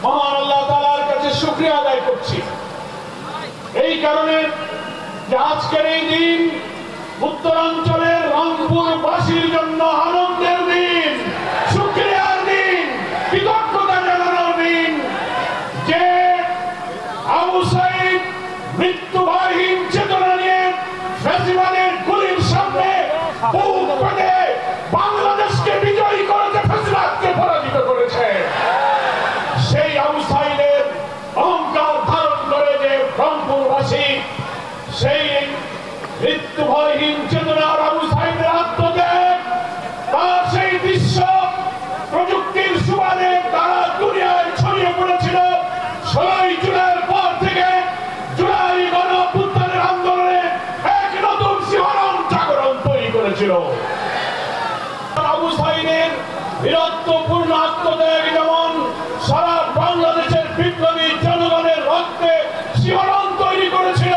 মহান আল্লাহ তাআলার কাছে শুকরিয়া আদায় করছি। এই কারণে যে আজকের এই দিন উত্তরাঞ্চলের রংপুরবাসীর জন্য আনন্দের দিন, শুকরিয়ার দিন, কৃতজ্ঞতা জানানোর দিন। যে আবু সাঈদ মৃত্যুভয়হীন চেতনা নিয়ে ফ্যাসিবাদের গুলির সামনে বুক পেতে বাংলাদেশকে বিজয়ী করেছে, ফ্যাসিবাদকে পরাজিত করেছে। সেই আবু সাঈদের অহংকার ধারণ করে যে রংপুরবাসী সেই মৃত্যুভয়হীন চেতনার আবু সাঈদের আত্মত্যাগ, তার সেই দৃশ্য প্রযুক্তির সুবাদে তারা দুনিয়ায় ছড়িয়ে পড়েছিল। 16 জুলাইয়ের পর থেকে জুলাই গণঅভ্যুত্থানের আন্দোলনে এক নতুন শিহরণ জাগরণ তৈরি করেছিল। আবু সাঈদের বীরত্বপূর্ণ আত্মত্যাগ যেমন সারা বাংলাদেশের বিপ্লবী জনগণের রক্তে শিহরণ তৈরি করেছিল,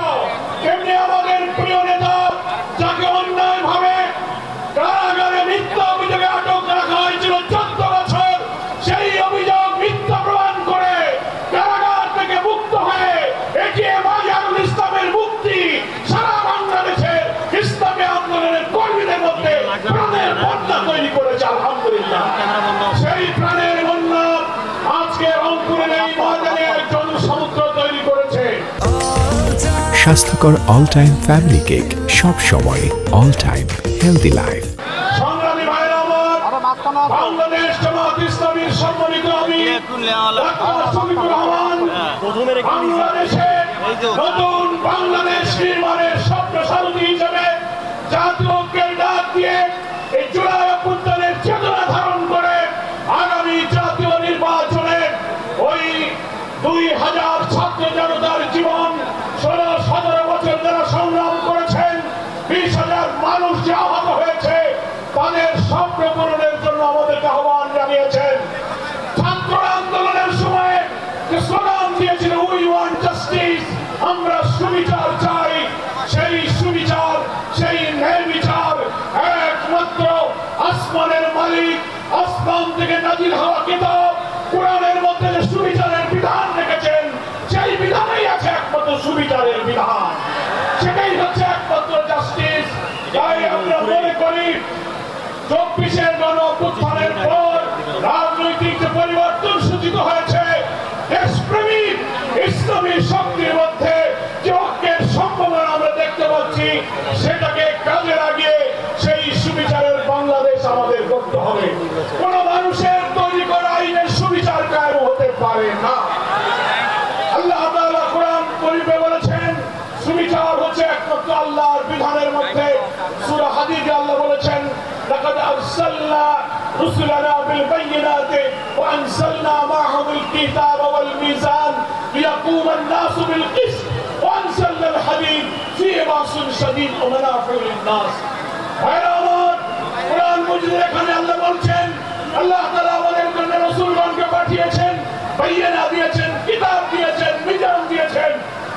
তেমনি আমাদের প্রিয় নেতা যাকে অন্যায়ভাবে কারাগারে মিথ্যা অভিযোগে আটক রাখা হয়েছিল 14 বছর, সেই অভিযোগ মিথ্যা প্রমাণ করে কারাগার থেকে মুক্ত হয়ে এটিএম আজহারুল ইসলামের মুক্তি সারা বাংলাদেশের ইসলামী আন্দোলনের কর্মীদের মধ্যে প্রাণের বন্যা তৈরি করেছে। আলহামদুলিল্লাহ, সেই প্রাণের বন্যা আজকে রংপুরের এই ময়দানে একজন সমুদ্র তৈরি করেছে। স্বাস্থ্যকর অল টাইম ফ্যামিলি কেক, সব সময় অল টাইম হেলদি লাইফ। সংগ্রামী ভাইরা আমার, বাংলাদেশ জামাত ইসলামীর সম্মানিত আমির ডাক্তার শফিকুর রহমান বাংলাদেশে নতুন বাংলাদেশ নির্মাণের স্বপ্নসারথী হিসেবে জাতীয় ঐক্যের ডাক দিয়ে এই জুলাই অভ্যুত্থানের চেতনা ধারণ করে আগামী জাতীয় নির্বাচনে ওই 2000 ছাত্র জনতার জীবন 16-17 বছর যারা সংগ্রাম করেছেন, 20,000 মানুষ যে আহত হয়েছে, তাদের স্বপ্ন পূরণের জন্য আমাদেরকে আহ্বান জানিয়েছেন। ছাত্র আন্দোলনের সময় যে স্লোগান দিয়েছিল উই ওয়ান্ট জাস্টিস, আমরা সুবিচার চাই, সেই সুবিচার, সেই ন্যায় বিচার একমাত্র আসমানের মালিক, আসমান থেকে নাজিল হওয়া কিতাব কোরআনের মধ্যে যে সুবিচারের বিধান রেখেছেন, সেই বিধানেই আছে একমাত্র সুবিচারের বিধান, সেটাই হচ্ছে একমাত্র জাস্টিস। তাই আমরা মনে করি 24-এর গণঅভ্যুত্থানের পর রাজনৈতিক যে পরিবর্তন সূচিত হয়েছে, দেশপ্রেমিক ইসলামী শক্তির মধ্যে যে ঐক্যের সম্ভাবনা আমরা দেখতে পাচ্ছি, সেটাকে কাজে লাগিয়ে সেই সুবিচারের বাংলাদেশ আমাদের করতে হবে। কোন মানুষের তৈরি করা আইনের সুবিচার কায়েম হতে পারে না। আল্লাহ তাআলা কোরআন শরীফে বলেছেন সুবিচার হচ্ছে একমাত্র আল্লাহর বিধানের মধ্যে। সূরা হাদীদে আল্লাহ বলেছেন লাকাদ আরসালনা রুসুলানা বিল বাইয়িনাতি ওয়া আনসালনা মা'হুমুল কিতাবা ওয়াল মিজান লিয়াকুমা আন-নাসু বিল কিসত ওয়া আনসালনা আল-হাদীদ ফীহি বাসুন শাদীদ ওয়া মানাফি'উ লিন-নাস। কোরআন মজিদের এখানে আল্লাহ বলছেন আল্লাহ তাআলা আমাদের জন্য রাসূলগণকে পাঠিয়েছেন, বাইয়িনা দিয়েছেন, কিতাব দিয়েছেন, মিজান দিয়েছেন।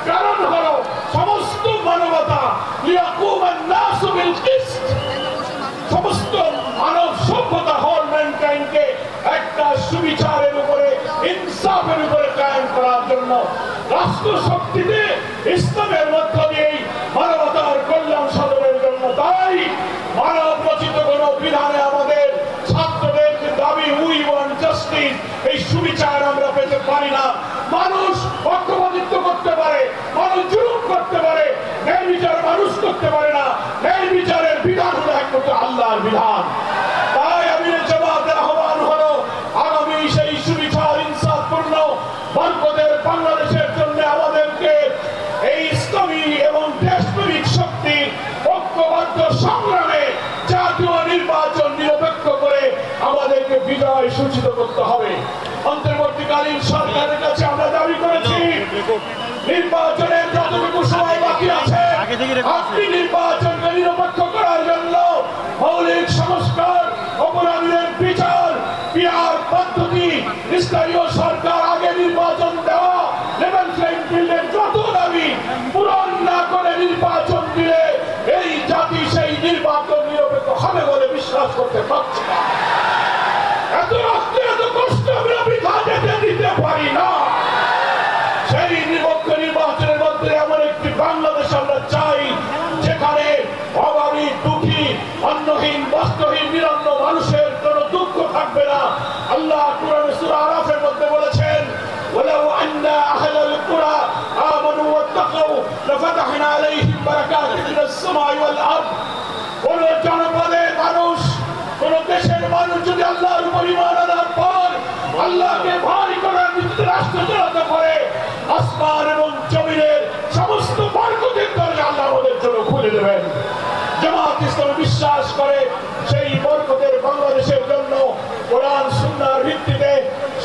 কারণ হলো সমস্ত মানবতা লিয়াকুমা আন-নাসু বিল কিসত, সমস্ত মানব সভ্যতা হোল ম্যানকাইন্ডকে একটা সুবিচারের উপরে, ইনসাফের উপরে কায়েম করার জন্য রাষ্ট্র শক্তিতে ইসলামের মধ্য দিয়েই মানবতার কল্যাণ সাধনের জন্য। তাই মানব রচিত কোন বিধানে আমাদের ছাত্রদের যে দাবি উই ওয়ান্ট জাস্টিস, এই সুবিচার আমরা পেতে পারি না। মানুষ পক্ষপাতিত্ব করতে পারে, মানুষ জুলুম করতে পারে, ন্যায় বিচার মানুষ করতে পারে না। ন্যায় বিচারের বিধান হলো একমাত্র আল্লাহর বিধান। তাই আমিরের জামাতের আহ্বান হলো আগামী সেই সুবিচার ইনসাফপূর্ণ বরকতের বাংলাদেশের জন্য আমাদেরকে এই ইসলামী এবং দেশপ্রেমিক শক্তি ঐক্যবদ্ধ সংগ্রামে জাতীয় নির্বাচন নিরপেক্ষ করে আমাদেরকে বিজয় সূচিত করতে হবে। অন্তর্বর্তীকালীন সরকারের কাছে আমরা দাবি করেছি নির্বাচনের যতটুকু সময় বাকি আছে আপনি নির্বাচনকে নিরপেক্ষ করার জন্য মৌলিক সংস্কার, অপরাধীদের বিচার, পিআর পদ্ধতি, স্থানীয় সরকার আগে নির্বাচন দেওয়া, লেভেল প্লেইং ফিল্ডের যত দাবি পূরণ না করে নির্বাচন দিলে এই জাতি সেই নির্বাচন নিরপেক্ষ হবে বলে বিশ্বাস করতে পারছে না। এত রক্ত, এত কষ্ট আমরা বৃথা যেতে দিতে পারি না। আল্লাহ কুরআন সূরা আরাফের মধ্যে বলেছেন ওয়ালাউ আন্না আহলাল কুরা আমানু ওয়াত্তাকাউ লাফাতাহনা আলাইহিম বারাকাতিন মিনাস সামাই ওয়াল আরদ। কোন জনপদের মানুষ, কোন দেশের মানুষ যদি আল্লাহর উপর ঈমান আনার পর আল্লাহকে ভয় করার ভিত্তিতে রাষ্ট্র চালাতে পারে, আসমান এবং জমিনের সমস্ত বরকতের দরজা আল্লাহ আমাদের জন্য খুলে দেবেন। জামাত ইসলাম বিশ্বাস করে সেই বরকতের বাংলাদেশের জন্য কোরআন সুন্নাহর ভিত্তিতে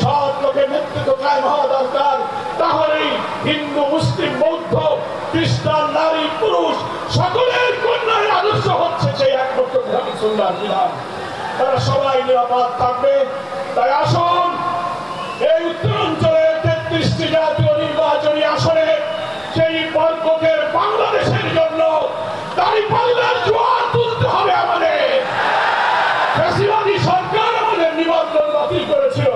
সৎ লোকের নেতৃত্ব কায়েম হওয়া দরকার। তাহলেই হিন্দু, মুসলিম, বৌদ্ধ, খ্রিস্টান, নারী, পুরুষ সকলের কন্যার আদর্শ হচ্ছে সেই একমাত্র কোরআন সুন্নাহর বিধান। তারা সবাই নিরাপদ থাকবে। তাই আসুন এই উত্তরাঞ্চলের 33টি জাতীয় নির্বাচনী আসনে সেই বরকতের বাংলাদেশের জন্য দাঁড়িপাল্লার জোয়ার তুলতে হবে আমাদের। ফ্যাসিবাদী সরকার আমাদের নিবন্ধন বাতিল করেছিল,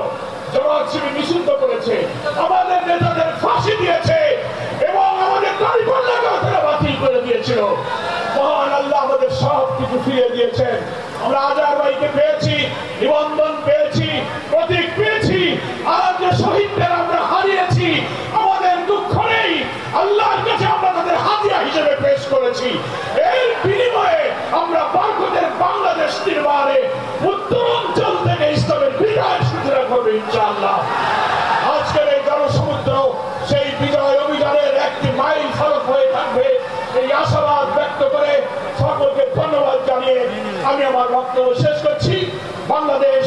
জামাত শিবির নিষিদ্ধ করেছে, আমাদের নেতাদের ফাঁসি দিয়েছে এবং আমাদের দাঁড়িপাল্লাকে তারা বাতিল করে দিয়েছিল। মহান আল্লাহ আমাদের সব কিছু ফিরিয়ে দিয়েছেন। আমরা আজার ভাইকে পেয়েছি, নিবন্ধন পেয়েছি, প্রতীক পেয়েছি, আর যে শহীদদের আমরা হারিয়েছি আমাদের দুঃখ নেই, আল্লাহর কাছে আমরা তাদের হাদিয়া হিসেবে পেশ করেছি। এর বিনিময়ে আমরা বরকতের বাংলাদেশ নির্মাণে উত্তরাঞ্চল থেকে ইসলামের বিজয় সূচনা করবে ইনশাআল্লাহ। আজকের এই জনসমুদ্র সেই বিজয় অভিযানের একটি মাইল ফলক হয়ে থাকবে, এই আশাবাদ ব্যক্ত করে সকলকে ধন্যবাদ জানিয়ে আমি আমার বক্তব্য শেষ করছি। বাংলাদেশ